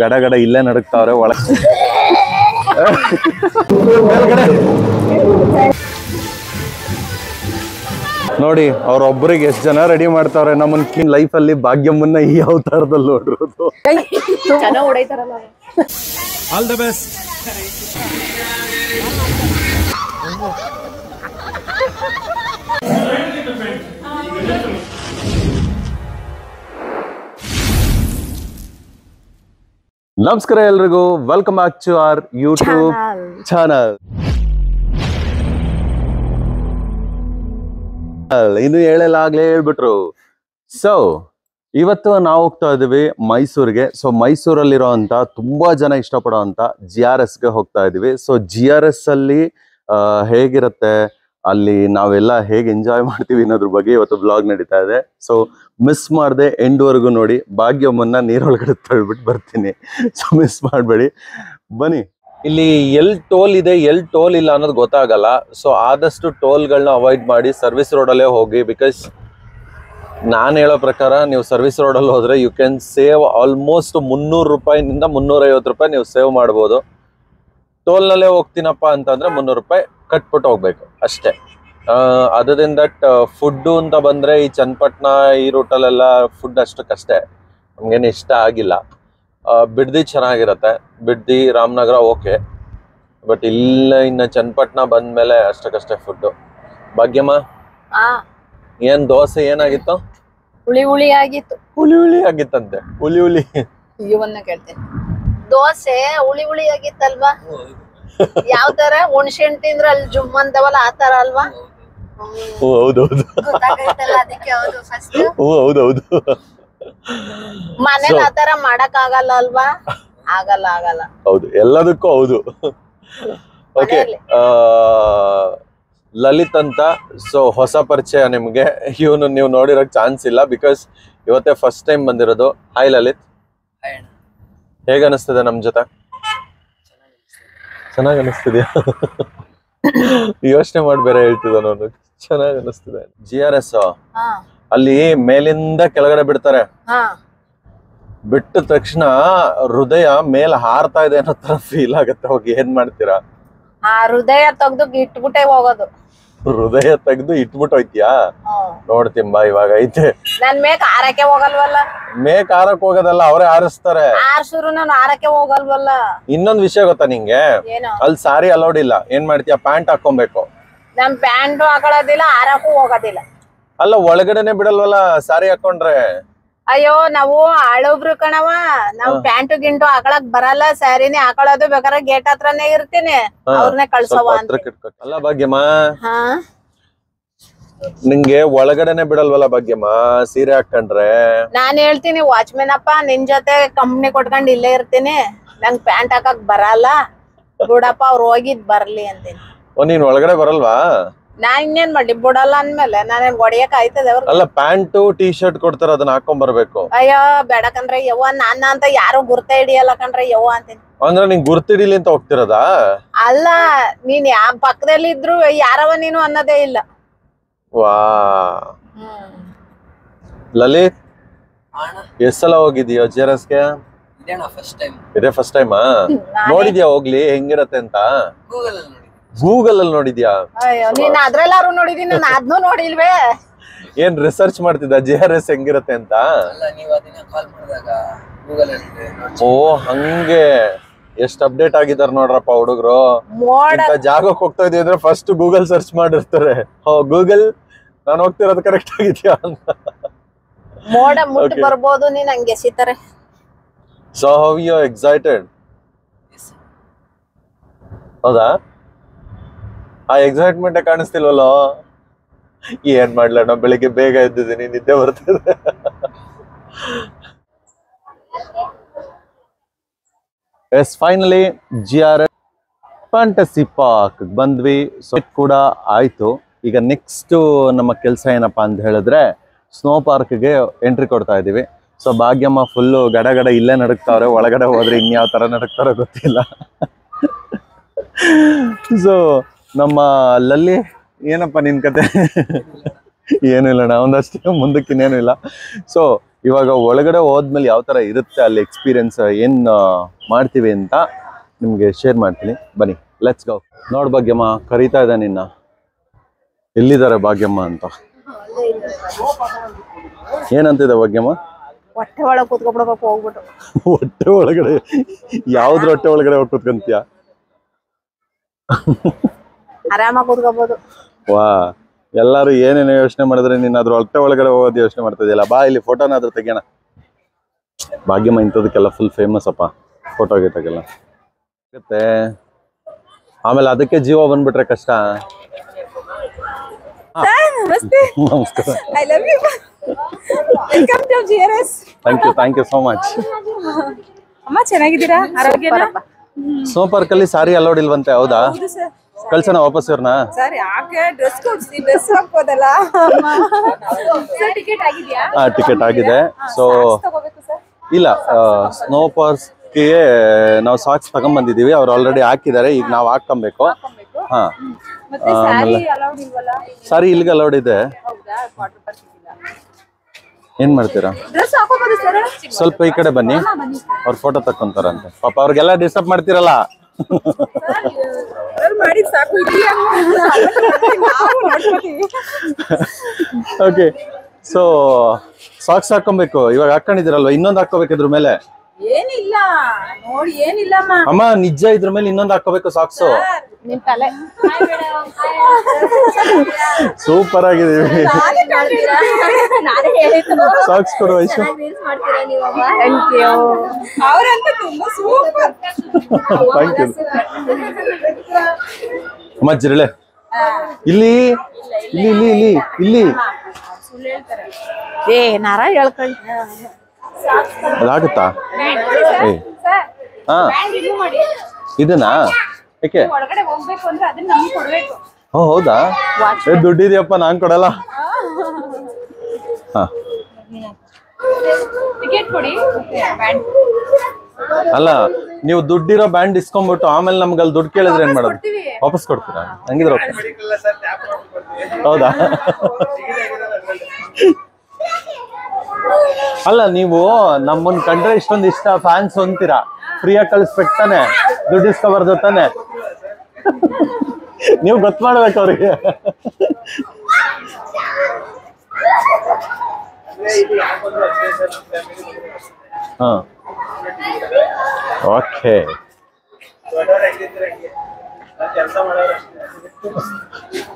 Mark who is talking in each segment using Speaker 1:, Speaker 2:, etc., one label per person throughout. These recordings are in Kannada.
Speaker 1: ಗಡ ಗಡ ಇಲ್ಲೇ ನಡುಕ್ತಾವ್ರೆ ಒಳಗೆ. ನೋಡಿ ಅವ್ರೊಬ್ರಿಗೆ ಎಷ್ಟು ಜನ ರೆಡಿ ಮಾಡ್ತಾವ್ರೆ. ನಮ್ಮನ್ನ ಲೈಫಲ್ಲಿ ಭಾಗ್ಯಮ್ಮನ್ನ ಈ ಅವತಾರದಲ್ಲಿ ನೋಡಿರೋದು.
Speaker 2: All the best.
Speaker 1: ನಮಸ್ಕಾರ ಎಲ್ರಿಗೂ, welcome back to our YouTube channel. ಇನ್ನು ಹೇಳಲಾಗ್ಲೇ ಹೇಳ್ಬಿಟ್ರು. ಸೊ ಇವತ್ತು ನಾವು ಹೋಗ್ತಾ ಇದೀವಿ ಮೈಸೂರಿಗೆ. ಸೊ ಮೈಸೂರಲ್ಲಿರೋಂಥ ತುಂಬಾ ಜನ ಇಷ್ಟಪಡೋಂಥ GRS ಗೆ ಹೋಗ್ತಾ ಇದೀವಿ. ಸೊ GRS ಅಲ್ಲಿ ಹೇಗಿರುತ್ತೆ, ಅಲ್ಲಿ ನಾವೆಲ್ಲ ಹೇಗೆ ಎಂಜಾಯ್ ಮಾಡ್ತೀವಿ ಅನ್ನೋದ್ರ ಬಗ್ಗೆ ಇವತ್ತು ಬ್ಲಾಗ್ ನಡೀತಾ ಇದೆ. ಸೊ ಮಿಸ್ ಮಾಡದೆ ಎಂಡ್ ವರೆಗೂ ನೋಡಿ. ಭಾಗ್ಯಮ್ಮನ್ನ ನೀರೊಳಗಡೆ ತಳ್ಬಿಟ್ಟು ಬರ್ತೀನಿ. ಸೊ ಮಿಸ್ ಮಾಡಬೇಡಿ, ಬನ್ನಿ. ಇಲ್ಲಿ ಎಲ್ ಟೋಲ್ ಇದೆ, ಎಲ್ ಟೋಲ್ ಇಲ್ಲ ಅನ್ನೋದು ಗೊತ್ತಾಗಲ್ಲ. ಸೊ ಆದಷ್ಟು ಟೋಲ್ಗಳನ್ನ ಅವಾಯ್ಡ್ ಮಾಡಿ ಸರ್ವಿಸ್ ರೋಡಲ್ಲೇ ಹೋಗಿ. ಬಿಕಾಸ್ ನಾನು ಹೇಳೋ ಪ್ರಕಾರ ನೀವು ಸರ್ವಿಸ್ ರೋಡಲ್ಲಿ ಹೋದ್ರೆ ಯು ಕ್ಯಾನ್ ಸೇವ್ ಆಲ್ಮೋಸ್ಟ್ 300 ರೂಪಾಯಿನಿಂದ 350 ರೂಪಾಯಿ ನೀವು ಸೇವ್ ಮಾಡ್ಬೋದು. ಟೋಲ್ನಲ್ಲೇ ಹೋಗ್ತೀನಪ್ಪ ಅಂತಂದ್ರೆ 300 ರೂಪಾಯಿ ಕಟ್ಬಿಟ್ಟು ಹೋಗ್ಬೇಕು ಅಷ್ಟೇ. ಅದರ್ ದೆನ್ ದಟ್ ಫುಡ್ಡು ಅಂತ ಬಂದ್ರೆ ಈ ಚನ್ನಪಟ್ಟಣ ಈ ರೂಟಲ್ಲೆಲ್ಲ ಫುಡ್ ಅಷ್ಟಕ್ಕಷ್ಟೇ, ನಮ್ಗೇನು ಇಷ್ಟ ಆಗಿಲ್ಲ. ಬಿಡ್ದಿ ಚೆನ್ನಾಗಿರತ್ತೆ, ಬಿಡ್ದಿ ರಾಮನಗರ ಓಕೆ, ಬಟ್ ಇಲ್ಲ ಇನ್ನು ಚನ್ನಪಟ್ಟಣ ಬಂದ್ಮೇಲೆ ಅಷ್ಟಕ್ಕಷ್ಟೇ ಫುಡ್ಡು. ಭಾಗ್ಯಮ್ಮ, ಏನ್ ದೋಸೆ ಏನಾಗಿತ್ತು?
Speaker 3: ಹುಳಿ ಹುಳಿ ಆಗಿತ್ತು.
Speaker 1: ಹುಳಿ ಹುಳಿ ಆಗಿತ್ತಂತೆ. ಹುಳಿ ಹುಳಿ
Speaker 3: ಇವನ್ನ ಕೇಳ್ತೇನೆ. ದೋಸೆ ಹುಳಿ ಹುಳಿ ಆಗಿತ್ತಲ್ವಾ? ಯಾವ ತರ ಹುಣಸೆ ಹಣ್ಣು ತಿಂದ್ರೆ ಅಲ್ಲಿ ಜುಮ್ ಅಂತವಲ್ಲ ಆ ತರ ಅಲ್ವಾ?
Speaker 1: ಹೌದೌದು,
Speaker 3: ಅದಕ್ಕೆ ಹೌದು. ಫಸ್ಟ್
Speaker 1: ಹೌದೌದು.
Speaker 3: ಮನೇಲಿ ಆತರ ಮಾಡಕ್ ಆಗಲ್ಲ ಅಲ್ವಾ? ಆಗಲ್ಲ ಆಗಲ್ಲ.
Speaker 1: ಹೌದು, ಎಲ್ಲದಕ್ಕೂ ಹೌದು. ಓಕೆ, ಲಲಿತ್ ಅಂತ. ಸೊ ಹೊಸ ಪರಿಚಯ ನಿಮ್ಗೆ. ಇವನು ನೀವು ನೋಡಿರೋಕ್ ಚಾನ್ಸ್ ಇಲ್ಲ, ಬಿಕಾಸ್ ಇವತ್ತೇ ಫಸ್ಟ್ ಟೈಮ್ ಬಂದಿರೋದು. ಹಾಯ್ ಲಲಿತ್, ಹೇಗ ಅನಿಸ್ತದೆ ನಮ್ ಜೊತೆ? ಚೆನ್ನಾಗ್ ಅನಿಸ್ತಿದ್ಯಾ? ಯೋಚನೆ ಮಾಡಿ ಬೇರೆ ಹೇಳ್ತಿದ್ದ ನಾನು. ಚೆನ್ನಾಗ್ ಅನಿಸ್ತಿದೆ. GRS ಅಲ್ಲಿ ಮೇಲಿಂದ ಕೆಳಗಡೆ ಬಿಡ್ತಾರೆ. ಬಿಟ್ಟ ತಕ್ಷಣ ಹೃದಯ ಮೇಲ್ ಹಾರ್ತಾ ಇದೆ ಅನ್ನೋ ತರ ಫೀಲ್ ಆಗತ್ತೆ. ಹೋಗಿ ಏನ್ ಮಾಡ್ತೀರಾ?
Speaker 3: ಆ ಹೃದಯ ತೆಗ್ದು ಇಟ್ಬಿಟ್ಟೆ ಹೋಗೋದು.
Speaker 1: ಹೃದಯ ತೆಗ್ದು ಇಟ್ಬಿಟ್ಟು ಹೋಯ್ತಿಯಾ? ನೋಡ್ತಿಂಬ ಇವಾಗ ಐತೆ.
Speaker 3: ನನ್ ಮೇಕ್ ಆರಕ್ಕೆ ಹೋಗಲ್ವಲ್ಲ.
Speaker 1: ಮೇಕ್ ಆರಕ್ ಹೋಗೋದಲ್ಲ, ಅವರೇ ಆರಿಸ್ತಾರೆ.
Speaker 3: ಆರ್ಸೂರು ನಾನು ಆರಕ್ಕೆ ಹೋಗಲ್ವಲ್ಲ.
Speaker 1: ಇನ್ನೊಂದ್ ವಿಷಯ ಗೊತ್ತಾ ನಿಂಗೆ? ಅಲ್ಲಿ ಸಾರಿ ಅಲೌಡ್ ಇಲ್ಲ. ಏನ್ ಮಾಡ್ತೀಯ? ಪ್ಯಾಂಟ್ ಹಾಕೊಬೇಕು.
Speaker 3: ನನ್ ಪ್ಯಾಂಟು ಹಾಕೊಳ್ಳೋದಿಲ್ಲ, ಆರಕ್ಕೂ ಹೋಗೋದಿಲ್ಲ.
Speaker 1: ಅಲ್ಲ, ಒಳಗಡೆನೆ ಬಿಡಲ್ವಲ್ಲ ಸಾರಿ ಹಾಕೊಂಡ್ರೆ?
Speaker 3: ಅಯ್ಯೋ, ನಾವು ಹಳಬ್ರು ಕಣವ. ನಾವ್ ಪ್ಯಾಂಟು ಗಿಂಟು ಹಾಕೊಳಕ್ ಬರಲ್ಲ, ಸ್ಯಾರಿನೇ ಹಾಕೊಳ್ಳೋದು. ಬೇಕಾದ್ರೆ ಗೇಟ್ ಹತ್ರನೇ ಇರ್ತೀನಿ, ಅವ್ರನ್ನೇ ಕಳ್ಸವ ಅಂತ.
Speaker 1: ಅಲ್ಲ ಭಾಗ್ಯಮ್ಮ, ನಿಂಗೆ ಒಳಗಡೆನೆ ಬಿಡಲ್ವಲ್ಲ ಭಾಗ್ಯಮ್ಮ ಸೀರೆ ಹಾಕೊಂಡ್ರೆ?
Speaker 3: ನಾನ್ ಹೇಳ್ತೀನಿ, ವಾಚ್ಮೆನ್ ಅಪ್ಪ ನಿನ್ ಜೊತೆ ಕಂಪ್ನಿ ಕೊಟ್ಕೊಂಡ್ ಇಲ್ಲೇ ಇರ್ತೀನಿ, ನಂಗ್ ಪ್ಯಾಂಟ್ ಹಾಕಕ್ ಬರಲ್ಲ, ಬಿಡಪ್ಪ ಅವ್ರು ಹೋಗಿದ್ ಬರ್ಲಿ ಅಂತೀನಿ.
Speaker 1: ನೀನ್ ಒಳಗಡೆ ಬರಲ್ವಾ?
Speaker 3: ನಾ ಇನ್ನೇನ್ ಮಾಡಿ ಬಿಡಲ್ಲ ಅಂದ್ಮೇಲೆ ನಾನೇನ್ ಹೊಡಿಯಕ್ ಆಯ್ತದೆ ಅವ್ರ?
Speaker 1: ಅಲ್ಲ, ಪ್ಯಾಂಟು ಟೀ ಶರ್ಟ್ ಕೊಡ್ತಾರ, ಅದನ್ನ ಹಾಕೊಂಡ್ ಬರ್ಬೇಕು.
Speaker 3: ಅಯ್ಯೋ ಬೇಡಕಂದ್ರೆ ಯವ್ವ, ನನ್ನ ಅಂತ ಯಾರು ಗುರ್ತ ಹಿಡಿಯಲ್ಲ ಕಣ್ರೆ ಯವ್ವ ಅಂತೀನಿ.
Speaker 1: ಅಂದ್ರೆ ನಿಂಗ್ ಗುರ್ತಿಡಿಲಿ ಅಂತ ಹೋಗ್ತಿರೋದಾ?
Speaker 3: ಅಲ್ಲ, ನೀನ್ ಯಾವ ಪಕ್ಕದಲ್ಲಿ ಇದ್ರು ಯಾರವ ನೀನು ಅನ್ನೋದೇ ಇಲ್ಲ.
Speaker 1: ವಾ ಲಲಿತ್, ಎಷ್ಟ್ ಸಲ ಹೋಗಿದೀಯ GRS ಗೆ? ಇದೇ ಫಸ್ಟ್ ಟೈಮಾ? ನೋಡಿದ್ಯಾ ಹೋಗ್ಲಿ ಹೆಂಗಿರತ್ತೆ ಅಂತ? ಗೂಗಲ್ ಅಲ್ಲಿ ನೋಡಿದ್ಯಾ?
Speaker 3: ಅಯ್ಯೋ, ನೀನ್ ಅದ್ರೆಲ್ಲಾರು ನೋಡಿದೀನಿ, ನಾನು ಅದ್ನೂ ನೋಡಿಲ್ವೇ.
Speaker 1: ಏನ್ ರಿಸರ್ಚ್ ಮಾಡ್ತಿದ್ದ GRS ಹೆಂಗಿರತ್ತೆ ಅಂತ? ಓ ಹಂಗೆ, ಎಷ್ಟ್ ಅಪ್ಡೇಟ್ ಆಗಿದಾರ ನೋಡ್ರಪ್ಪ ಹುಡುಗರು. ಜಾಗಕ್ಕೆ ಹೋಗ್ತಾ ಇದೀವಿ ಅಂದ್ರೆ ಫಸ್ಟ್ ಗೂಗಲ್ ಸರ್ಚ್ ಮಾಡಿರ್ತಾರೆ. ಗೂಗಲ್, ನಾನು ಹೋಗ್ತಿರೋದು ಕರೆಕ್ಟ್ ಆಗಿದ್ಯಾ ಅಂತ.
Speaker 3: ಮೋಡ ಮುಟ್ಟಿ ಬರ್ಬೋದು, ನೀನ್ ಹಂಗೆ ಎಸಿತಾರೆ.
Speaker 1: So how you excited? ಹೌದಾ? ಆ ಎಕ್ಸೈಟ್ಮೆಂಟ್ ಕಾಣಿಸ್ತಿಲ್ವಲ್ಲ? ಏನ್ ಮಾಡ್ಲಣ್ಣ, ಬೆಳಿಗ್ಗೆ ಬೇಗ ಎದ್ದಿದ್ದೀನಿ, ನಿದ್ದೆ ಬರ್ತಿದೆ. Yes, finally GRS fantasy park ಬಂದ್ವಿ. ಸೊ ಕೂಡ ಆಯ್ತು. ಈಗ ನೆಕ್ಸ್ಟ್ ನಮ್ಮ ಕೆಲಸ ಏನಪ್ಪಾ ಅಂತ ಹೇಳಿದ್ರೆ ಸ್ನೋ ಪಾರ್ಕ್ಗೆ ಎಂಟ್ರಿ ಕೊಡ್ತಾ ಇದೀವಿ. ಸೊ ಭಾಗ್ಯಮ್ಮ ಫುಲ್ಲು ಗಡ ಗಡ ಇಲ್ಲೇ ನಡುಕ್ತಾವ್ರೆ. ಒಳಗಡೆ ಹೋದ್ರೆ ಇನ್ಯಾವ ತರ ನಡುಕ್ತಾರೋ ಗೊತ್ತಿಲ್ಲ. ಸೊ ನಮ್ಮ ಲಲ್ಲಿ, ಏನಪ್ಪ ನಿನ್ ಕತೆ? ಏನೂ ಇಲ್ಲ, ಒಂದಷ್ಟೇ, ಮುಂದಕ್ಕೆ ಇನ್ನೇನು ಇಲ್ಲ. ಸೊ ಇವಾಗ ಒಳಗಡೆ ಹೋದ್ಮೇಲೆ ಯಾವ ತರ ಇರುತ್ತೆ ಅಲ್ಲಿ ಎಕ್ಸ್ಪೀರಿಯನ್ಸ್ ಏನ್ ಮಾಡ್ತೀವಿ ಅಂತ ನಿಮ್ಗೆ ಶೇರ್ ಮಾಡ್ತೀನಿ. ಬನ್ನಿ, ಲೆಟ್ಸ್ ಗೋ. ನೋಡ್ ಭಾಗ್ಯಮ್ಮ ಕರೀತಾ ಇದೆ ನಿನ್ನ. ಎಲ್ಲಿದ್ದಾರೆ ಭಾಗ್ಯಮ್ಮ ಅಂತ. ಏನಂತಿದೆ ಭಾಗ್ಯಮ್ಮ?
Speaker 3: ಹೊಟ್ಟೆ ಒಳಗೆ ಕೂತ್ಕೊಬಿಡ್ಬೇಕು ಹೋಗ್ಬಿಟ್ಟು.
Speaker 1: ಹೊಟ್ಟೆ ಒಳಗಡೆ? ಯಾವ್ದ್ರ ಹೊಟ್ಟೆ ಒಳಗಡೆ ಹೋಗಿ ಕೂತ್ಕೊಂತೀಯ?
Speaker 3: ಆರಾಮಾಗಿ ಕೂತ್ಕೋಬಹುದು.
Speaker 1: ವಾ, ಎಲ್ಲಾರು ಏನೇನೋ ಯೋಚನೆ ಮಾಡಿದ್ರೆ ನೀನ್ ಅದ್ರ ಹೊಟ್ಟೆ ಒಳಗಡೆ ಹೋಗೋದು ಯೋಚನೆ ಮಾಡ್ತಾ ಇದೆಯಲ್ಲ. ಬಾ ಇಲ್ಲಿ ಫೋಟೋನಾದ್ರೂ ತೆಗಿಯೋಣ. ಭಾಗ್ಯಮ್ಮ ಇಂಥದಕ್ಕೆಲ್ಲ ಫುಲ್ ಫೇಮಸ್ ಅಪ್ಪ, ಫೋಟೋ ಗೀಟೋಗೆಲ್ಲ ಆಗುತ್ತೆ. ಆಮೇಲೆ ಅದಕ್ಕೆ ಜೀವ ಬಂದ್ಬಿಟ್ರೆ ಕಷ್ಟ. ನಮಸ್ಕಾರ.
Speaker 3: I love you. Welcome to GRS.
Speaker 1: Thank you so much.
Speaker 3: ಅಮ್ಮ ಚೆನ್ನಾಗಿದ್ದೀರಾ? ಆರೋಗ್ಯನಾ?
Speaker 1: ಸ್ನೋ ಪಾರ್ಕ್ ಅಲ್ಲಿ ಸಾರಿ ಅಲೌಡ್ ಇಲ್ವಂತೆ, ಹೌದಾ? ಕಳ್ಸೋಣ ವಾಪಸ್ ಇವ್ರನ್ನ?
Speaker 3: ಸರ್ ಯಾಕೆ ಡ್ರೆಸ್ ಕೊಡ್ಸಿ, ಡ್ರೆಸ್ ಹಾಕೋದಲ್ಲ. ಸರ್ ಟಿಕೆಟ್ ಆಗಿದೆಯಾ?
Speaker 1: ಟಿಕೆಟ್ ಆಗಿದೆ. ಸೊ ಇಲ್ಲ, ಸ್ನೋ ಪಾರ್ಕ್ಗೆ ನಾವು ಸಾಕ್ಸ್ ತಗೊಂಡ್ ಬಂದಿದೀವಿ. ಅವ್ರು ಆಲ್ರೆಡಿ ಹಾಕಿದ್ದಾರೆ, ಈಗ ನಾವು ಹಾಕೊಬೇಕು. ಹಾ, ಸಾರಿ ಇಲ್ಲಿಗೆ ಅಲೌಡ್ ಇದೆ. ಏನ್ ಮಾಡ್ತೀರಾ? ಸ್ವಲ್ಪ ಈ ಕಡೆ ಬನ್ನಿ, ಅವ್ರ ಫೋಟೋ ತಕ್ಕೊಂತಾರಂತೆ. ಪಾಪ ಅವ್ರಿಗೆಲ್ಲ ಡಿಸ್ಟರ್ಬ್ ಮಾಡ್ತೀರಲ್ಲ. ಓಕೆ, ಸೊ ಸಾಕ್ಸ್ ಹಾಕೊಬೇಕು. ಇವಾಗ ಹಾಕೊಂಡಿದಿರಲ್ವಾ, ಇನ್ನೊಂದು ಹಾಕೋಬೇಕು ಇದ್ರ ಮೇಲೆ.
Speaker 3: ಏನಿಲ್ಲ ನೋಡಿ, ಏನಿಲ್ಲಮ್ಮ
Speaker 1: ಅಮ್ಮ, ನಿಜ ಇದ್ರ ಮೇಲೆ ಇನ್ನೊಂದು ಹಾಕೋಬೇಕು ಸಾಕ್ಸು.
Speaker 3: ನಿನ್ ತಲೆ
Speaker 1: ಸೂಪರ್ ಆಗಿದೀವಿ. ಸಾಕ್ಸ್ ಕೊಡು ವಯಸ್ಸು. Thank you. ಅಮ್ಮ ಜಿರಳೆ ಇಲ್ಲಿ ಇಲ್ಲಿ ಇಲ್ಲಿ ಇಲ್ಲಿ ಇಲ್ಲಿ
Speaker 3: ಏ ನಾರ ಹೇಳ್ಕೊಳ್ಳಿ.
Speaker 1: ಅದಾಗುತ್ತಾ? ಹಾ, ಇದನ್ನಾ ಯಾಕೆ? ಓ ಹೌದಾ? ದುಡ್ಡಿದೆಯಪ್ಪ, ನಾನ್ ಕೊಡಲ್ಲ. ಹಾ, ಅಲ್ಲ, ನೀವು ದುಡ್ಡಿರೋ ಬ್ಯಾಂಡ್ ಇಸ್ಕೊಂಡ್ಬಿಟ್ಟು ಆಮೇಲೆ ನಮ್ಗೆ ಅಲ್ಲಿ ದುಡ್ಡು ಕೇಳಿದ್ರೆ ಏನ್ ಮಾಡೋದು? ವಾಪಸ್ ಕೊಡ್ತೀರಾ? ಹಂಗಿದ್ರೆ ಹೌದಾ? ಅಲ್ಲ, ನೀವು ನಮ್ಮನ್ ಕಂಡ್ರೆ ಇಷ್ಟೊಂದು ಇಷ್ಟ ಫ್ಯಾನ್ಸ್ ಅಂತೀರಾ, ಫ್ರೀಯಾಗಿ ಕಳಿಸ್ಬೇಕು ತಾನೆ, ದುಡ್ಡು ಇಸ್ಕೊಬಾರ್ದು ತಾನೆ. ನೀವು ಗೊತ್ತು ಮಾಡ್ಬೇಕು ಅವ್ರಿಗೆ. ಹಾ, ಓಕೆ.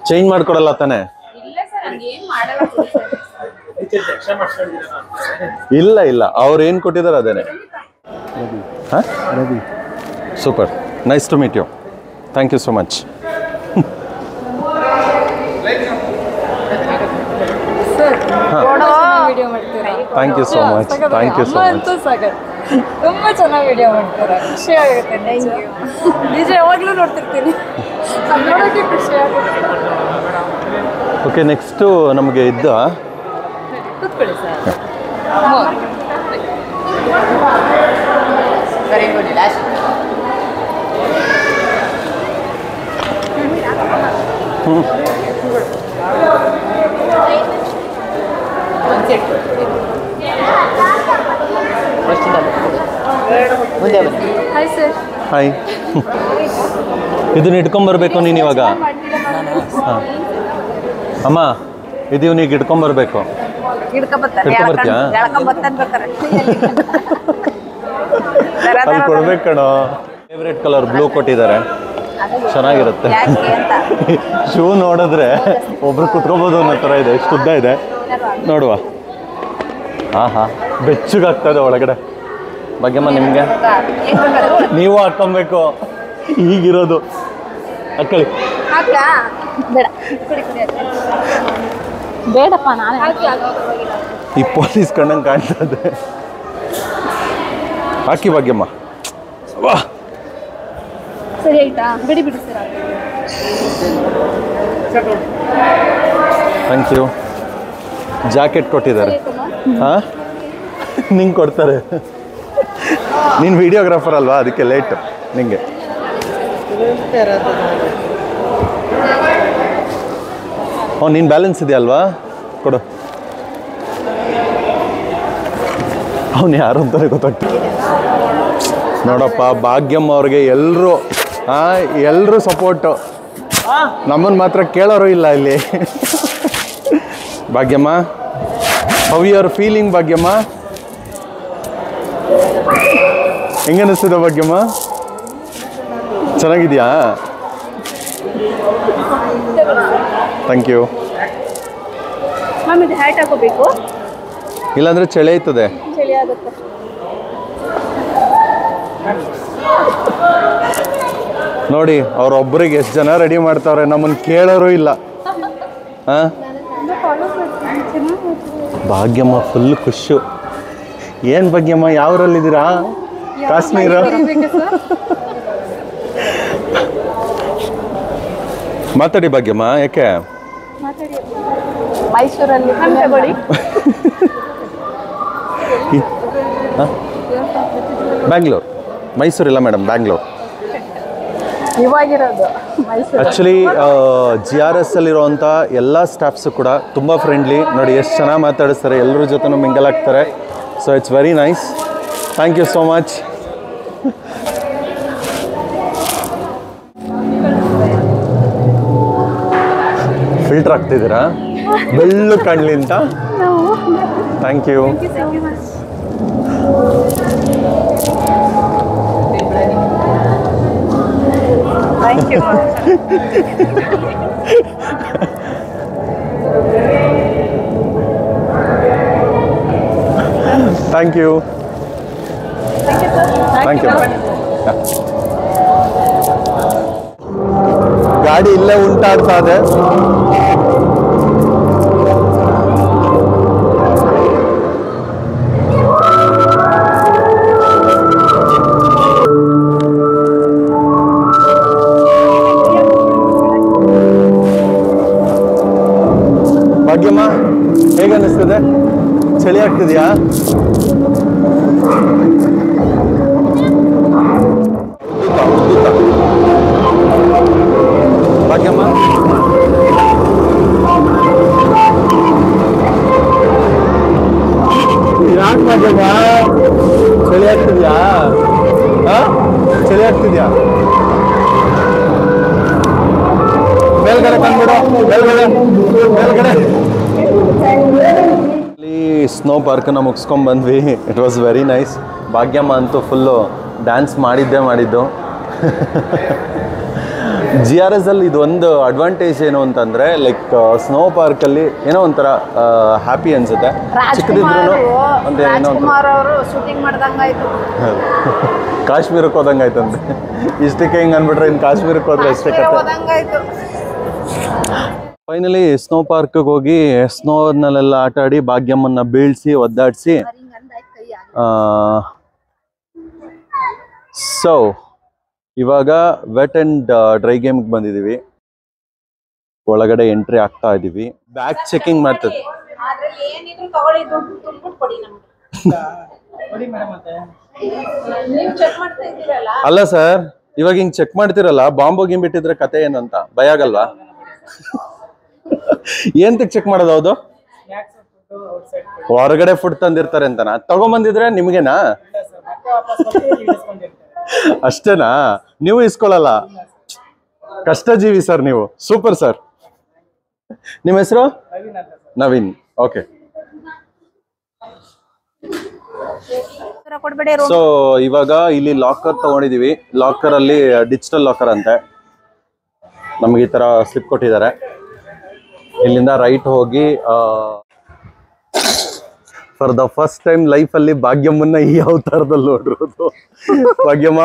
Speaker 1: ಚೇಂಜ್ ಮಾಡ್ಕೊಡಲ್ಲ ತಾನೆ? ಇಲ್ಲ ಇಲ್ಲ, ಅವ್ರು ಏನ್ ಕೊಟ್ಟಿದ್ದಾರೆ ಅದೇನೆ. Super, nice to meet you. Thank you so much. Thank you so much. Thank you so much.
Speaker 3: ತುಂಬಾ ಚೆನ್ನಾಗಿ ವಿಡಿಯೋ ಮಾಡ್ತಾರೆ, ಖುಷಿ ಆಗುತ್ತೆ. ನಿಜ ಯಾವಾಗ್ಲೂ ನೋಡ್ತಿರ್ತೀನಿ, ನೋಡೋಕೆ ಖುಷಿ ಆಗುತ್ತೆ.
Speaker 1: ಓಕೆ, ನೆಕ್ಸ್ಟು ನಮಗೆ ಇದ್ದ
Speaker 3: ಕೂತ್ಕೊಳ್ಳಿ sir. Very good. Hi sir.
Speaker 1: Hi. ಇದನ್ನ ಇಟ್ಕೊಂಬರ್ಬೇಕು ನೀನು ಇವಾಗ. ಹಾಂ ಅಮ್ಮ, ಇದು ಇವ್ನಿಗೆ ಇಟ್ಕೊಂಬರ್ಬೇಕು. ಇಟ್ಕೊಂಬರ್ತೀಯಾ? ಅಲ್ಲಿ ಕೊಡ್ಬೇಕು ಕಣೋ. ಫೇವ್ರೆಟ್ ಕಲರ್ ಬ್ಲೂ ಕೊಟ್ಟಿದ್ದಾರೆ, ಚೆನ್ನಾಗಿರುತ್ತೆ. ಶೂ ನೋಡಿದ್ರೆ ಒಬ್ರು ಕುತ್ಕೋಬೋದು ಅನ್ನೋ ಥರ ಇದೆ, ಎಷ್ಟು ಉದ್ದ ಇದೆ ನೋಡುವ. ಹಾ ಹಾ, ಬೆಚ್ಚಗಾಗ್ತದೆ ಒಳಗಡೆ. ಭಾಗ್ಯಮ್ಮ ನಿಮ್ಗೆ? ನೀವು ಹಾಕೊಬೇಕು, ಈಗಿರೋದು ಹಾಕೊಳ್ಳಿ.
Speaker 3: ಬೇಡಪ್ಪ, ನಾನು
Speaker 1: ಈ ಪೊಲೀಸ್ ಕಣ್ಣಂಗೆ ಕಾಣ್ತದೆ. ಹಾಕಿ ಭಾಗ್ಯಮ್ಮ. ವಾ,
Speaker 3: ಸರಿ ಆಯ್ತಾ? ಬಿಡಿ ಬಿಡಿ ಸರ್.
Speaker 1: Thank you. ಜಾಕೆಟ್ ಕೊಟ್ಟಿದ್ದಾರೆ. ಹಾಂ, ನಿಂಗೆ ಕೊಡ್ತಾರೆ. ನೀನು ವಿಡಿಯೋಗ್ರಾಫರ್ ಅಲ್ವಾ, ಅದಕ್ಕೆ ಲೇಟು ನಿಂಗೆ. ನೀನು ಬ್ಯಾಲೆನ್ಸ್ ಇದೆಯಲ್ವಾ, ಕೊಡು. ಅವನು ಯಾರು ಅಂತಾನೆ ಗೊತ್ತಾಗ್ತದೆ. ನೋಡಪ್ಪ ಭಾಗ್ಯಮ್ಮ ಅವ್ರಿಗೆ ಎಲ್ಲರೂ ಸಪೋರ್ಟು, ನಮ್ಮನ್ನು ಮಾತ್ರ ಕೇಳೋರು ಇಲ್ಲ ಇಲ್ಲಿ. Bhagyamma, how you are feeling Bhagyamma? ಹೆಂಗನಿಸ್ತದೆ ಭಾಗ್ಯಮ್ಮ? ಚೆನ್ನಾಗಿದೆಯಾ? Thank you.
Speaker 3: ಹ್ಯಾಟ್ ಹಾಕೋಬೇಕು,
Speaker 1: ಇಲ್ಲಾಂದ್ರೆ ಚಳಿ ಆಯ್ತದೆ.
Speaker 3: ಚಳಿ ಆಗುತ್ತೆ.
Speaker 1: ನೋಡಿ ಅವ್ರೊಬ್ಬರಿಗೆ ಎಷ್ಟು ಜನ ರೆಡಿ ಮಾಡ್ತಾವ್ರೆ, ನಮ್ಮನ್ನು ಕೇಳೋರು ಇಲ್ಲ. ಹಾಂ, ಭಾಗ್ಯಮ್ಮ ಫುಲ್ ಖುಷು. ಏನು ಭಾಗ್ಯಮ್ಮ, ಯಾವ್ರಲ್ಲಿದ್ದೀರಾ? ಕಾಶ್ಮೀರ? ಮಾತಾಡಿ ಭಾಗ್ಯಮ್ಮ. ಯಾಕೆ?
Speaker 3: ಮೈಸೂರಲ್ಲಿ ತಗೊಳ್ಳಿ.
Speaker 1: ಬ್ಯಾಂಗ್ಳೂರ್, ಮೈಸೂರಿಲ್ಲ ಮೇಡಮ್, ಬ್ಯಾಂಗ್ಳೂರ್.
Speaker 3: ಇವಾಗಿರೋದು ಮೈಸೂರು.
Speaker 1: ಆ್ಯಕ್ಚುಲಿ GRS ಅಲ್ಲಿರುವಂಥ ಎಲ್ಲ ಸ್ಟಾಫ್ಸು ಕೂಡ ತುಂಬ ಫ್ರೆಂಡ್ಲಿ. ನೋಡಿ ಎಷ್ಟು ಚೆನ್ನಾಗಿ ಮಾತಾಡಿಸ್ತಾರೆ, ಎಲ್ಲರ ಜೊತೆನೂ ಮಿಂಗಲ್ ಆಗ್ತಾರೆ. So it's very nice. Thank you so much. Filter ಹಾಕ್ತಿದ್ದೀರಾ ಬೆಳ್ಳು ಕಾಣಲಿ ಅಂತ? Thank you. Thank you. Thank you. ಗಾಡಿ ಇಲ್ಲೇ ಉಂಟಾಗ್ತಾ ಇದೆ. ಭಾಗ್ಯಮ್ಮ, ಹೇಗೆ ಅನ್ನಿಸ್ತದೆ? ಚಳಿ ಆಗ್ತಿದೆಯಾ? ಭಾಗ್ಯಮ್ಮ, ಯಾಕೆ ಭಾಗ್ಯಮ್ಮ ಚಳಿ ಆಗ್ತಿದ್ಯಾ? ಚಳಿ ಆಗ್ತಿದ್ಯಾ? ಮೇಲ್ಗಡೆ ಬಂದ್ಬಿಡು, ಮೇಲ್ಗಡೆ. ಇಲ್ಲಿ ಸ್ನೋ ಪಾರ್ಕನ್ನು ಮುಗಿಸ್ಕೊಂಡು ಬಂದ್ವಿ. It was very nice. Bhagyamma ಅಂತೂ ಫುಲ್ಲು ಡ್ಯಾನ್ಸ್ ಮಾಡಿದ್ದು. GRS ಅಲ್ಲಿ ಇದೊಂದು ಅಡ್ವಾಂಟೇಜ್ ಏನು ಅಂತಂದರೆ, ಲೈಕ್ ಸ್ನೋ ಪಾರ್ಕಲ್ಲಿ ಏನೋ ಒಂಥರ ಹ್ಯಾಪಿ ಅನ್ಸುತ್ತೆ. ಚಿಕ್ಕದಿದ್ರು ಒಂದು ಏನೋ
Speaker 3: ಶೂಟಿಂಗ್ ಮಾಡ್ದಂಗಾಯ್ತು.
Speaker 1: ಕಾಶ್ಮೀರಕ್ಕೆ ಹೋದಂಗಾಯ್ತಂತೆ. ಇಷ್ಟಕ್ಕೆ ಹಿಂಗೆ ಅಂದ್ಬಿಟ್ರೆ ಇನ್ನು ಕಾಶ್ಮೀರಕ್ಕೆ ಹೋದ್ರೆ ಅಷ್ಟೇ ಕತೆ. ಫೈನಲಿ ಸ್ನೋ ಪಾರ್ಕ್ಗೆ ಹೋಗಿ ಸ್ನೋನಲ್ಲೆಲ್ಲ ಆಟ ಆಡಿ ಭಾಗ್ಯಮ್ಮನ್ನ ಬೀಳ್ಸಿ ಒದ್ದಾಡಿಸಿ, ಸೊ ಇವಾಗ ವೆಟ್ ಅಂಡ್ ಡ್ರೈ ಗೇಮ್ಗೆ ಬಂದಿದ್ದೀವಿ. ಒಳಗಡೆ ಎಂಟ್ರಿ ಆಗ್ತಾ ಇದ್ದೀವಿ. ಬ್ಯಾಗ್ ಚೆಕಿಂಗ್ ಮಾಡ್ತದೆ. ಅಲ್ಲ ಸರ್, ಇವಾಗ ಹಿಂಗ್ ಚೆಕ್ ಮಾಡ್ತಿರಲ್ಲ, ಬಾಂಬ್ ಹೋಗಿ ಬಿಟ್ಟಿದ್ರೆ ಕತೆ ಏನಂತ ಭಯ ಆಗಲ್ವಾ? ಏಂತಕ್ ಚೆಕ್ ಮಾಡೋದು? ಹೌದು, ಹೊರಗಡೆ ಫುಡ್ ತಂದಿರ್ತಾರೆ ಅಂತನಾ? ತಗೊಂಬಂದಿದ್ರೆ ನಿಮ್ಗೆನಾ? ಅಷ್ಟೇನಾ? ನೀವು ಇಸ್ಕೊಳ್ಳಲ್ಲ? ಕಷ್ಟ ಜೀವಿ ಸರ್ ನೀವು. Super sir. ನಿಮ್ಮ ಹೆಸರು? ನವೀನ್. ಓಕೆ. ಸೊ ಇವಾಗ ಇಲ್ಲಿ ಲಾಕರ್ ತಗೊಂಡಿದೀವಿ. ಲಾಕರ್ ಅಲ್ಲಿ ಡಿಜಿಟಲ್ ಲಾಕರ್ ಅಂತೆ. ನಮ್ಗೆ ಈ ತರ ಸ್ಲಿಪ್ ಕೊಟ್ಟಿದ್ದಾರೆ. ಇಲ್ಲಿಂದ ರೈಟ್ ಹೋಗಿ for the first time life ಅಲ್ಲಿ ಭಾಗ್ಯಮ್ಮನ್ನ ಈ ಅವತಾರದಲ್ಲಿ ನೋಡಿರೋದು. Bhagyamma,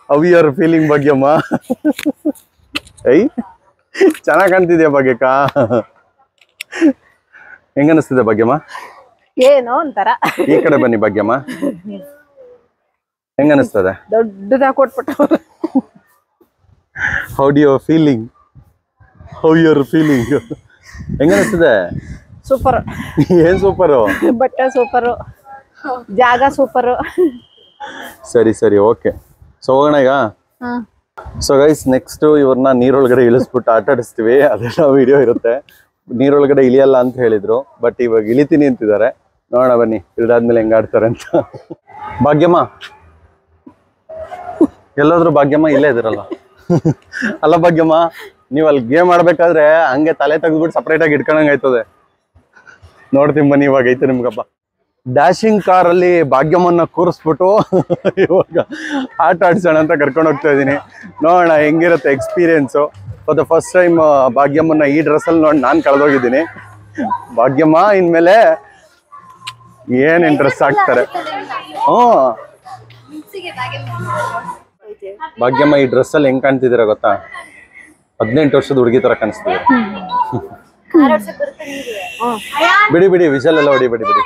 Speaker 1: how you are feeling Bhagyamma? ಐ ಚೆನ್ನಾಗಿ ಕಾಣ್ತಿದ್ಯಾ ಭಾಗ್ಯಕ್ಕ? ಹೆಂಗ ಅನಿಸ್ತಿದೆ ಭಾಗ್ಯಮ್ಮ?
Speaker 3: ಏನೋ ಒಂಥರ.
Speaker 1: ಈ ಕಡೆ ಬನ್ನಿ ಭಾಗ್ಯಮ್ಮ. ಹೆಂಗ ಅನಿಸ್ತದೆ?
Speaker 3: ದೊಡ್ಡದಾಗಿ ಕೊಟ್ಬಿಟ್ಟು.
Speaker 1: How do you are feeling? How you are feeling? ಹೆಂಗ ಅನಿಸ್ತದೆ?
Speaker 3: ಸೂಪರ್.
Speaker 1: ಏನ್ ಸೂಪರು?
Speaker 3: ಬಟ್ಟೆ ಸೂಪರು, ಜಾಗ ಸೂಪರು.
Speaker 1: ಸರಿ ಸರಿ, ಓಕೆ. ಸೊ ಹೋಗೋಣ ಈಗ. ಸೊ ಗೈಸ್, ನೆಕ್ಸ್ಟ್ ಇವ್ರನ್ನ ನೀರೊಳಗಡೆ ಇಳಿಸ್ಬಿಟ್ಟು ಆಟ ಆಡಿಸ್ತೀವಿ. ಅದೆಲ್ಲ ವಿಡಿಯೋ ಇರುತ್ತೆ. ನೀರೊಳಗಡೆ ಇಳಿಯಲ್ಲ ಅಂತ ಹೇಳಿದ್ರು, ಬಟ್ ಇವಾಗ ಇಳಿತೀನಿ ಅಂತಿದ್ದಾರೆ. ನೋಡೋಣ ಬನ್ನಿ ಇದಾದ್ಮೇಲೆ ಹೆಂಗ ಆಡ್ತಾರೆ ಅಂತ. ಭಾಗ್ಯಮ್ಮ ಎಲ್ಲಾದ್ರೂ ಭಾಗ್ಯಮ್ಮ ಇಲ್ಲೇ ಇದಿರಲ್ಲ. ಅಲ್ಲ ಭಾಗ್ಯಮ್ಮ, ನೀವ್ ಅಲ್ಲಿ ಗೇಮ್ ಆಡ್ಬೇಕಾದ್ರೆ ಹಂಗೆ ತಲೆ ತೆಗೆದ್ಬಿಟ್ಟು ಸಪ್ರೇಟ್ ಆಗಿ ಇಟ್ಕೊಂಡಂಗ ಆಯ್ತದೆ. ನೋಡ್ತೀನಿ ಬನ್ನಿ, ಇವಾಗ ಐತೆ ನಿಮ್ಗಪ್ಪ. ಡ್ಯಾಶಿಂಗ್ ಕಾರ್ ಅಲ್ಲಿ ಭಾಗ್ಯಮ್ಮನ್ನ ಕೂರಿಸ್ಬಿಟ್ಟು ಇವಾಗ ಆಟ ಆಡ್ಸೋಣ ಅಂತ ಕರ್ಕೊಂಡು ಹೋಗ್ತಾ ಇದೀನಿ. ನೋಡೋಣ ಹೆಂಗಿರುತ್ತೆ experience. For the first time ಭಾಗ್ಯಮ್ಮನ್ನ ಈ ಡ್ರೆಸ್ಸಲ್ಲಿ ನೋಡಿ ನಾನು ಕಳೆದೋಗಿದ್ದೀನಿ. ಭಾಗ್ಯಮ್ಮ ಇನ್ಮೇಲೆ ಏನ್ ಇಂಟ್ರೆಸ್ಟ್ ಆಗ್ತಾರೆ. ಭಾಗ್ಯಮ್ಮ ಈ ಡ್ರೆಸ್ ಅಲ್ಲಿ ಹೆಂಗ್ ಕಾಣ್ತಿದ್ದೀರಾ ಗೊತ್ತಾ? 18 ವರ್ಷದ ಹುಡುಗಿ ತರ ಕಾಣಿಸ್ತಿದೆ. ಬಿಡಿ ಬಿಡಿ, ವಿಷಲ್ ಎಲ್ಲ ಹೊಡಿ ಬಿಡಿ ಬಿಡಿ.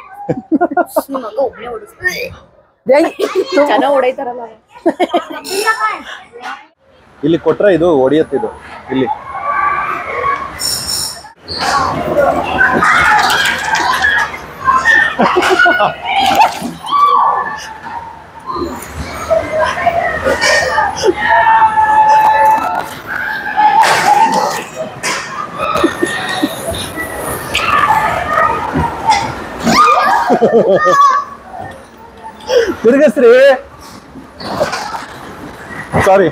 Speaker 1: ಇಲ್ಲಿ ಕೊಟ್ರೆ ಇದು ಹೊಡಿಯತ್ತಿದು ಇಲ್ಲಿ. ತಿರ್ಗಸ್ರಿ, ಸಾರಿ.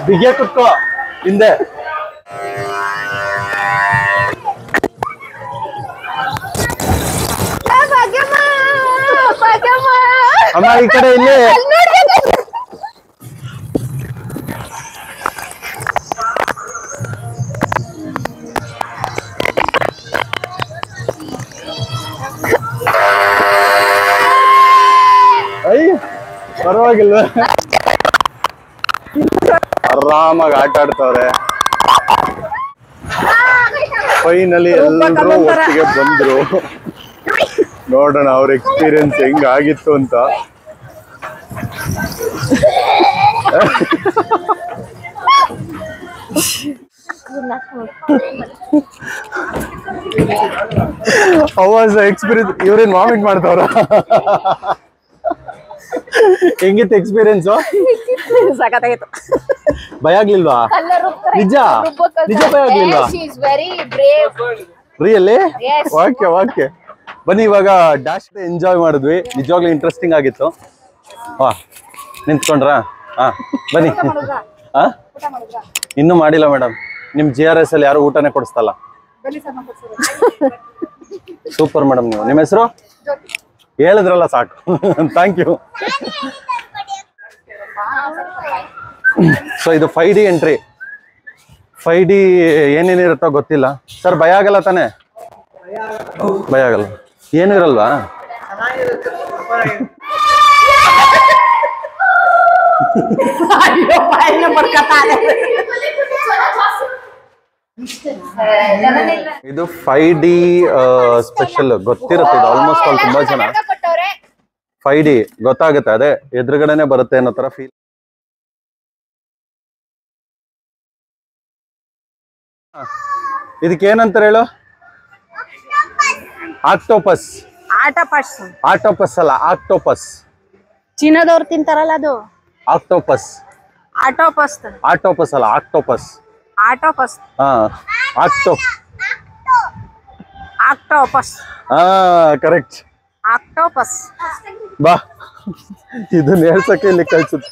Speaker 1: ಬಿಗೆ ಕುತ್ಕೋ ಹಿಂದೆ. ಅಮ್ಮ ಈ ಕಡೆ ಇಲ್ಲಿ. ಅಯ್ಯ ಪರವಾಗಿಲ್ವ, ಆರಾಮಾಗಿ ಆಟ ಆಡ್ತವ್ರೆ. ಫೈನಲಿ ಎಲ್ಲರೂ ಒಟ್ಟಿಗೆ ಬಂದ್ರು. ನೋಡೋಣ ಅವ್ರ ಎಕ್ಸ್ಪೀರಿಯನ್ಸ್ ಹೆಂಗ್ ಆಗಿತ್ತು ಅಂತ. ಎಕ್ಸ್ಪೀರಿಯನ್ಸ್ ಇವ್ರೇನ್ ವಾಮಿಟ್ ಮಾಡ್ತಾವ್ರ? ಹೆಂಗಿತ್ತು ಎಕ್ಸ್ಪೀರಿಯನ್ಸ್?
Speaker 3: ಸಾಕಾಗಿತ್ತು.
Speaker 1: ಭಯ ಆಗ್ಲಿಲ್ವಾ? ನಿಜ ನಿಜ ಭಯ ಆಗ್ಲಿಲ್ವಾ? ರಿಯಲಿ? ಓಕೆ ಓಕೆ ಬನ್ನಿ, ಇವಾಗ ಡ್ಯಾಶ್ ಎಂಜಾಯ್ ಮಾಡಿದ್ವಿ. ನಿಜವಾಗ್ಲೂ ಇಂಟ್ರೆಸ್ಟಿಂಗ್ ಆಗಿತ್ತು. ವಾ ನಿಂತ್ಕೊಂಡ್ರಾ? ಹಾ ಬನ್ನಿ. ಹಾ ಇನ್ನೂ ಮಾಡಿಲ್ಲ ಮೇಡಮ್. ನಿಮ್ GRS ಅಲ್ಲಿ ಯಾರು ಊಟನೇ ಕೊಡಿಸ್ತಲ್ಲ. Super madam. ನೀವು ನಿಮ್ಮ ಹೆಸರು ಹೇಳಿದ್ರಲ್ಲ ಸಾಕು. Thank you. ಸೊ ಇದು 5D ಎಂಟ್ರಿ. 5D ಏನೇನಿರುತ್ತೋ ಗೊತ್ತಿಲ್ಲ. ಸರ್ ಭಯ ಆಗಲ್ಲ ತಾನೆ? ಭಯ ಆಗಲ್ಲ, ಏನು ಇರಲ್ವಾ? ಇದು 5D ಸ್ಪೆಷಲ್ ಗೊತ್ತಿರುತ್ತೆ. ಇದು ಆಲ್ಮೋಸ್ಟ್ ಆಲ್ ತುಂಬಾ ಜನ 5D ಗೊತ್ತಾಗುತ್ತೆ. ಅದೇ ಎದುರುಗಡೆನೆ ಬರುತ್ತೆ ಅನ್ನೋ ತರ ಫೀಲ್. ಇದಕ್ಕೆ ಏನಂತಾರೆ ಹೇಳು? ಆಕ್ಟೋಪಸ್. ಆಕ್ಟೋಪಸ್ ಅಲ್ಲ, ಆಕ್ಟೋಪಸ್.
Speaker 3: ಚೀನಾದವ್ರು ತಿಂತಾರಲ್ಲ ಅದು
Speaker 1: ಆಕ್ಟೋಪಸ್.
Speaker 3: ಆಟೋಪಸ್.
Speaker 1: ಆಕ್ಟೋಪಸ್ ಅಲ್ಲ, ಆಕ್ಟೋಪಸ್.
Speaker 3: ಆಟೋಪಸ್.
Speaker 1: ಹಾ
Speaker 3: ಆಕ್ಟೋಪಸ್.
Speaker 1: ಹಾ ಕರೆಕ್ಟ್,
Speaker 3: ಆಕ್ಟೋಪಸ್.
Speaker 1: ಬಾ ಇದನ್ನ ಹೇಳ್ಸಕ್ಕೆ ಇಲ್ಲಿ ಕಳ್ಸುತ್ತೆ.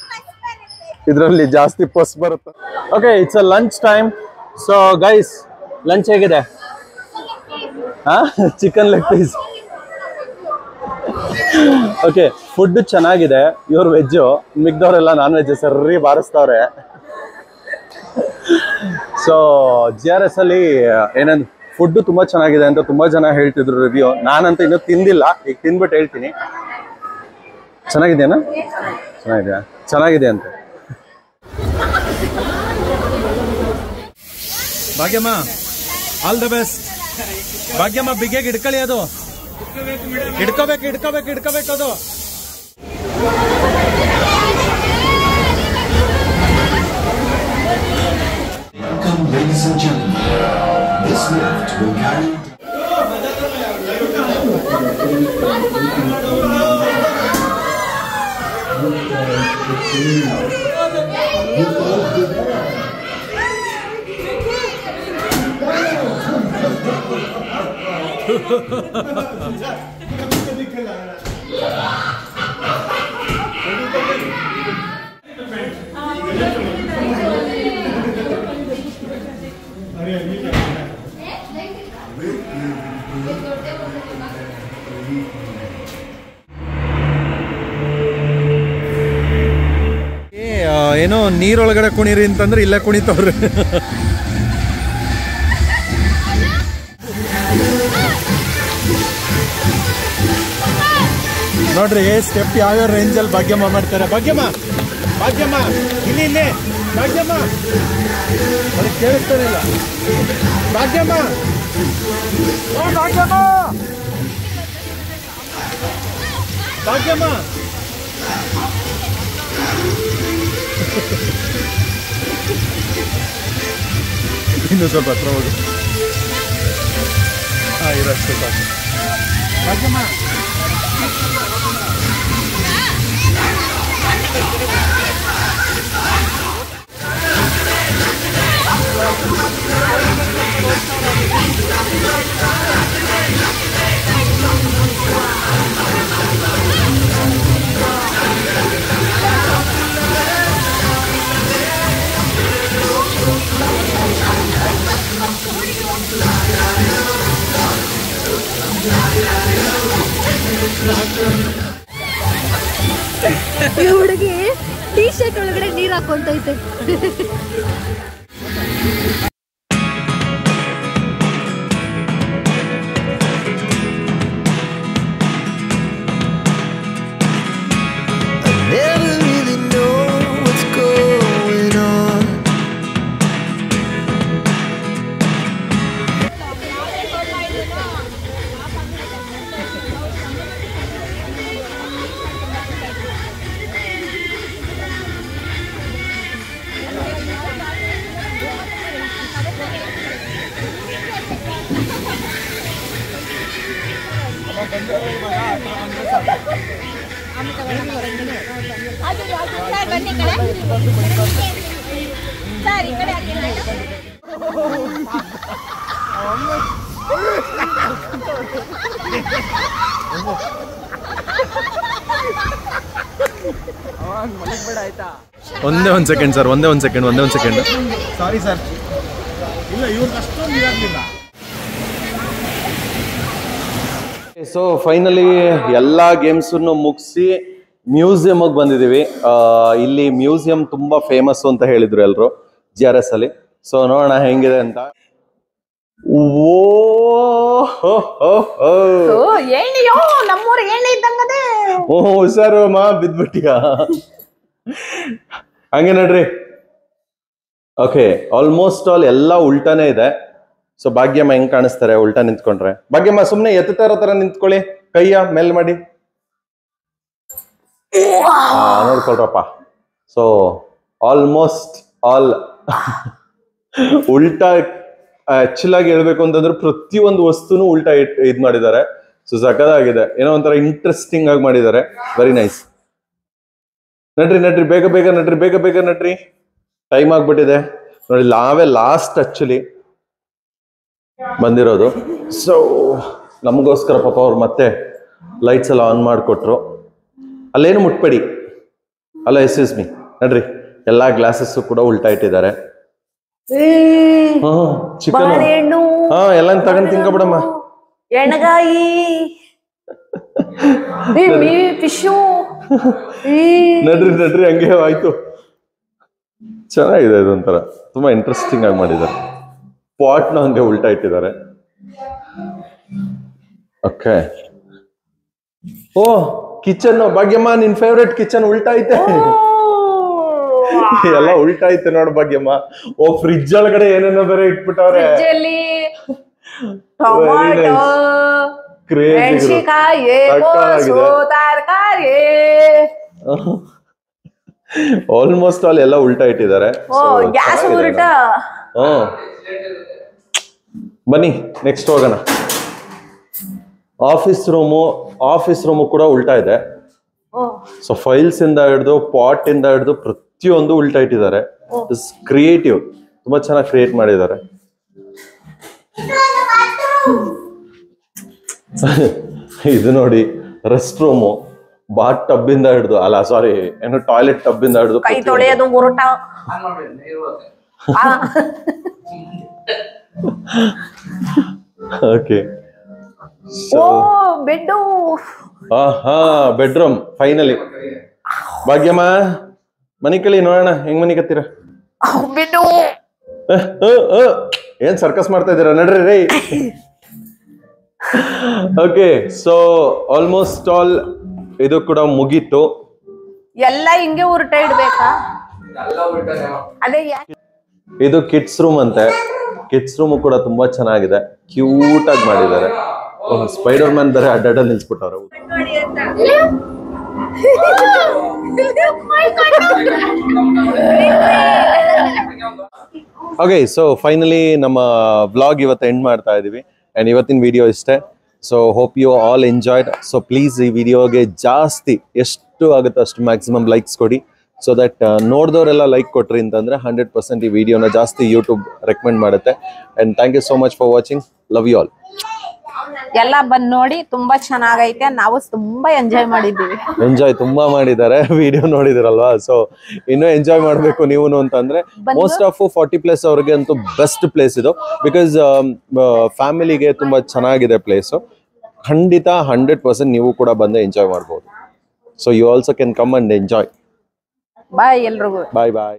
Speaker 1: ಇದರಲ್ಲಿ ಜಾಸ್ತಿ ಪಸ್ ಬರುತ್ತೆ. Okay, it's a lunch time. So guys, lunch ಹೇಗಿದೆ? ಹಾ chicken leg piece. Okay, food ಚೆನ್ನಾಗಿದೆ. ಇವ್ರು ವೆಜ್ಜು, ಮಿಕ್ದವ್ರೆಲ್ಲ ನಾನ್ ವೆಜ್. ಸರಿ ಬಾರಿಸ್ತವ್ರೆ. ಸೊ GRS ಅಲ್ಲಿ ಏನಂದ್ ಫುಡ್ ತುಂಬಾ ಚೆನ್ನಾಗಿದೆ ಅಂತ ತುಂಬಾ ಜನ ಹೇಳ್ತಿದ್ರು ರಿವ್ಯೂ. ನಾನಂತ ಇನ್ನೂ ತಿಂದಿಲ್ಲ, ಈಗ ತಿಂದ್ಬಿಟ್ಟು ಹೇಳ್ತೀನಿ. ಚೆನ್ನಾಗಿದೆಯಾ? ಚೆನ್ನಾಗಿದೆಯಾ? ಚೆನ್ನಾಗಿದೆ ಅಂತ. Bhagyamma all the best. Bhagyamma ಬಿಗ್ಗೆಗೆ ಹಿಡ್ಕೊಳ್ಳಿ. ಅದು ಹಿಡ್ಕೋಬೇಕು ಅದು.
Speaker 2: Ladies and gentlemen, this lift will carry
Speaker 4: ಏನೋ ನೀರೊಳಗಡೆ ಕುಣಿರಿ ಅಂತಂದ್ರೆ ಇಲ್ಲೇ ಕುಣಿತವ್ರಿ. ನೋಡ್ರಿ ಸ್ಟೆಪ್ ಯಾವ್ಯಾವ ರೇಂಜಲ್ಲಿ ಭಾಗ್ಯಮ್ಮ ಮಾಡ್ತಾರೆ. ಭಾಗ್ಯಮ್ಮ ಭಾಗ್ಯಮ್ಮ ಇಲ್ಲಿ ಇಲ್ಲಿ ಭಾಗ್ಯಮ್ಮ ಅದಕ್ಕೆ ಕೇಳಿಸ್ತಾನೆ ಇಲ್ಲ. ಭಾಗ್ಯಮ್ಮ ಭಾಗ್ಯಮ್ಮ ಭಾಗ್ಯಮ್ಮ ಇನ್ನು ಸ್ವಲ್ಪ ಹತ್ರ ಹೋಗಿ. ಹಾಂ ಇರಷ್ಟು ಸಾಕು. ಭಾಗ್ಯಮ್ಮ
Speaker 5: ಈ ಹುಡುಗಿ ಟೀ ಶರ್ಟ್ ಒಳಗಡೆ ನೀರ್ ಹಾಕೊಂತೈತೆ.
Speaker 4: ಒಂದೇ ಒಂದು ಸೆಕೆಂಡ್ ಸರ್, ಒಂದೇ ಒಂದು ಸೆಕೆಂಡ್.
Speaker 6: ಸಾರಿ ಸರ್, ಇಲ್ಲ ಇವ್ರಿಗೆ ಅಷ್ಟೊಂದು ಇದಾಗಲಿಲ್ಲ.
Speaker 1: ಸೊ ಫೈನಲಿ ಎಲ್ಲ ಗೇಮ್ಸನ್ನು ಮುಗಿಸಿ ಮ್ಯೂಸಿಯಂಗೆ ಬಂದಿದ್ದೀವಿ. ಇಲ್ಲಿ ಮ್ಯೂಸಿಯಂ ತುಂಬಾ ಫೇಮಸ್ ಅಂತ ಹೇಳಿದ್ರು ಎಲ್ಲರೂ GRS ಅಲ್ಲಿ. ಸೊ ನೋಡೋಣ ಹೆಂಗಿದೆ ಅಂತ.
Speaker 3: ನಮ್ಮೂರ ಎಣ್ಣೆ ಇದ್ದಂಗದೆ.
Speaker 1: ಹುಷಾರು ಅಮ್ಮ, ಬಿದ್ಬಿಟ್ಟಿಯ ಹಂಗೆ ನೋಡ್ರಿ. ಓಕೆ, ಆಲ್ಮೋಸ್ಟ್ ಆಲ್ ಎಲ್ಲ ಉಲ್ಟಾನೇ ಇದೆ. ಸೊ ಭಾಗ್ಯಮ್ಮ ಹೆಂಗ್ ಕಾಣಿಸ್ತಾರೆ ಉಲ್ಟಾ ನಿಂತ್ಕೊಂಡ್ರೆ? ಭಾಗ್ಯಮ್ಮ ಸುಮ್ನೆ ಎತ್ತುತ್ತಾ ಇರೋ ತರ ನಿಂತ್ಕೊಳ್ಳಿ, ಕೈಯ ಮೇಲ್ ಮಾಡಿ. ನೋಡ್ಕೊಳ್ರಪ್ಪ. ಸೊ ಆಲ್ಮೋಸ್ಟ್ ಆಲ್ ಉಲ್ಟಾ. ಆಕ್ಚುಲ್ ಆಗಿ ಹೇಳ್ಬೇಕು ಅಂತಂದ್ರೆ ಪ್ರತಿಯೊಂದು ವಸ್ತುನು ಉಲ್ಟಾ ಇದ್ ಮಾಡಿದ್ದಾರೆ. ಸೊ ಸಖತ್ತಾಗಿದೆ, ಏನೋ ಒಂಥರ ಇಂಟ್ರೆಸ್ಟಿಂಗ್ ಆಗಿ ಮಾಡಿದ್ದಾರೆ. Very nice. ನಡ್ರಿ ಬೇಗ ಬೇಗ ನಡ್ರಿ, ಟೈಮ್ ಆಗ್ಬಿಟ್ಟಿದೆ ನೋಡಿ. ನಾವೇ ಲಾಸ್ಟ್ ಆಕ್ಚುಲಿ ಬಂದಿರೋದು. ಸೊ ನಮಗೋಸ್ಕರ ಪಾಪ ಅವ್ರು ಮತ್ತೆ ಲೈಟ್ಸ್ ಎಲ್ಲ ಆನ್ ಮಾಡಿಕೊಟ್ರು. ಅಲ್ಲೇನು ಮುಟ್ಬೇಡಿ, ಅಲ್ಲ ಎಕ್ಸ್ಕ್ಯೂಸ್ ಮೀ. ನಡ್ರಿ, ಎಲ್ಲಾ ಗ್ಲಾಸಸ್ ಕೂಡ ಉಲ್ಟಾ ಇಟ್ಟಿದ್ದಾರೆ. ಚಿಕನ್ ಎಲ್ಲ ತಗೊಂಡ್ ತಿನ್ಕೊಬಿಡಮ್ಮ.
Speaker 3: ಎಣ್ಣಗಾಯಿ ಫಿಶು.
Speaker 1: ನಡ್ರಿ ಹಂಗೆ ಆಯ್ತು. ಚೆನ್ನಾಗಿದೆ, ಇದೊಂಥರ ತುಂಬಾ ಇಂಟ್ರೆಸ್ಟಿಂಗ್ ಆಗಿ ಮಾಡಿದ್ದಾರೆ. ಪಾಟ್ನ ಹಂಗೆ ಉಲ್ಟಾ ಇಟ್ಟಿದ್ದಾರೆ. ಓಕೆ. ಓ ಕಿಚನ್, ಭಾಗ್ಯಮ್ಮ ನಿನ್ ಫೇವ್ರೆಟ್ ಕಿಚನ್ ಉಲ್ಟಾ ಐತೆ. ಎಲ್ಲ ಉಲ್ಟಾ ಐತೆ ನೋಡ್ ಭಾಗ್ಯಮ್ಮ. ಓ ಫ್ರಿಡ್ಜ್ ಒಳಗಡೆ ಏನೇನೋ ಬೇರೆ ಇಟ್ಬಿಟ್ಟವ್ರೆ. ಆಲ್ಮೋಸ್ಟ್ ಆಲ್ ಎಲ್ಲ ಉಲ್ಟಾ ಇಟ್ಟಿದ್ದಾರೆ. ಬನ್ನಿ ನೆಕ್ಸ್ಟ್ ಹೋಗೋಣ. ಆಫೀಸ್ ರೂಮು ಕೂಡ ಉಲ್ಟಾ ಇದೆ. ಸೊ ಫೈಲ್ಸ್ ಇಂದ ಹಿಡಿದು ಪಾಟ್ ಇಂದ ಹಿಡಿದು ಪ್ರತಿಯೊಂದು ಉಲ್ಟಾ ಇಟ್ಟಿದ್ದಾರೆ. ಕ್ರಿಯೇಟಿವ್, ತುಂಬಾ ಚೆನ್ನಾಗಿ ಕ್ರಿಯೇಟ್ ಮಾಡಿದ್ದಾರೆ. ಇದು ನೋಡಿ ರೆಸ್ಟ್ ರೂಮು, ಬಾತ್ ಟಬ್ ಇಂದ ಹಿಡಿದು, ಅಲ್ಲ ಸಾರಿ ಏನು ಟಾಯ್ಲೆಟ್ ಟಬ್ ಇಂದ ಹಿಡಿದು
Speaker 3: ಕೈ ತೊಳೆಯೋದು ಗುರುಟ.
Speaker 1: ಓಕೆ.
Speaker 3: ಬೆಡ್ಡು.
Speaker 1: ಹಾ ಬೆಡ್ರೂಮ್ ಫೈನಲಿ. ಭಾಗ್ಯಮ್ಮ ಮನಿ ಕಳಿ ನೋಡೋಣ ಹೆಂಗ್ ಮನಿ ಕತ್ತೀರ.
Speaker 3: ಬೆಡ್ಡು.
Speaker 1: ಏನ್ ಸರ್ಕಸ್ ಮಾಡ್ತಾ ಇದೀರಾ ನಡ್ರಿ ರೇ. ಓಕೆ, ಸೊ ಆಲ್ಮೋಸ್ಟ್ ಆಲ್ ಇದು ಕೂಡ ಮುಗೀತು.
Speaker 3: ಎಲ್ಲ ಹಿಂಗೆ ಉಲ್ಟಾ ಇಡ್ಬೇಕಾ? ಅದೇ
Speaker 1: ಇದು ಕಿಡ್ಸ್ ರೂಮ್ ಅಂತೆ. ಕಿಡ್ಸ್ ರೂಮ್ ಕೂಡ ತುಂಬಾ ಚೆನ್ನಾಗಿದೆ, ಕ್ಯೂಟ್ ಆಗಿ ಮಾಡಿದ್ದಾರೆ. ಸ್ಪೈಡರ್ ಮ್ಯಾನ್ ಬೇರೆ ಅಡ್ಡಾಡಲ್ಲಿ ನಿಲ್ಸ್ಬಿಟ್ಟವ್ರೆ. ಓಕೆ, ಸೊ ಫೈನಲಿ ನಮ್ಮ ವ್ಲಾಗ್ ಇವತ್ತು ಎಂಡ್ ಮಾಡ್ತಾ ಇದೀವಿ. ಅಂಡ್ ಇವತ್ತಿನ ವಿಡಿಯೋ ಇಷ್ಟೇ. So hope you all enjoyed. So please ಈ ವಿಡಿಯೋಗೆ ಜಾಸ್ತಿ ಎಷ್ಟು ಆಗುತ್ತೆ ಅಷ್ಟು ಮ್ಯಾಕ್ಸಿಮಮ್ ಲೈಕ್ಸ್ ಕೊಡಿ. ಸೊ ದಟ್ ನೋಡಿದವರೆಲ್ಲ ಲೈಕ್ ಕೊಟ್ರಿ ಅಂತಂದ್ರೆ 100% ಈ ವಿಡಿಯೋನ ಜಾಸ್ತಿ ಯೂಟ್ಯೂಬ್ ರೆಕಮೆಂಡ್ ಮಾಡುತ್ತೆ. And thank you so much for watching. Love you all.
Speaker 3: ಎಲ್ಲ ಬಂದ್ ನೋಡಿ, ತುಂಬಾ ಚೆನ್ನಾಗೈತೆ. ನಾವು ತುಂಬಾ ಎಂಜಾಯ್ ಮಾಡಿದ್ದೀವಿ.
Speaker 1: ಎಂಜಾಯ್ ತುಂಬಾ ಮಾಡಿದ್ದಾರೆ, ವಿಡಿಯೋ ನೋಡಿದಿರಲ್ವಾ. ಸೊ ಇನ್ನೂ ಎಂಜಾಯ್ ಮಾಡಬೇಕು ನೀವು ಅಂತಂದ್ರೆ ಮೋಸ್ಟ್ ಆಫ್ 40+ ಅವ್ರಿಗೆ ಅಂತೂ ಬೆಸ್ಟ್ ಪ್ಲೇಸ್ ಇದು. ಬಿಕಾಸ್ ಫ್ಯಾಮಿಲಿಗೆ ತುಂಬಾ ಚೆನ್ನಾಗಿದೆ ಪ್ಲೇಸು. ಖಂಡಿತ 100% ನೀವು ಕೂಡ ಬಂದು ಎಂಜಾಯ್ ಮಾಡ್ಬೋದು. So you also can come and enjoy.
Speaker 3: Bye ಎಲ್ರಿಗೂ.
Speaker 1: ಬಾಯ್ ಬಾಯ್.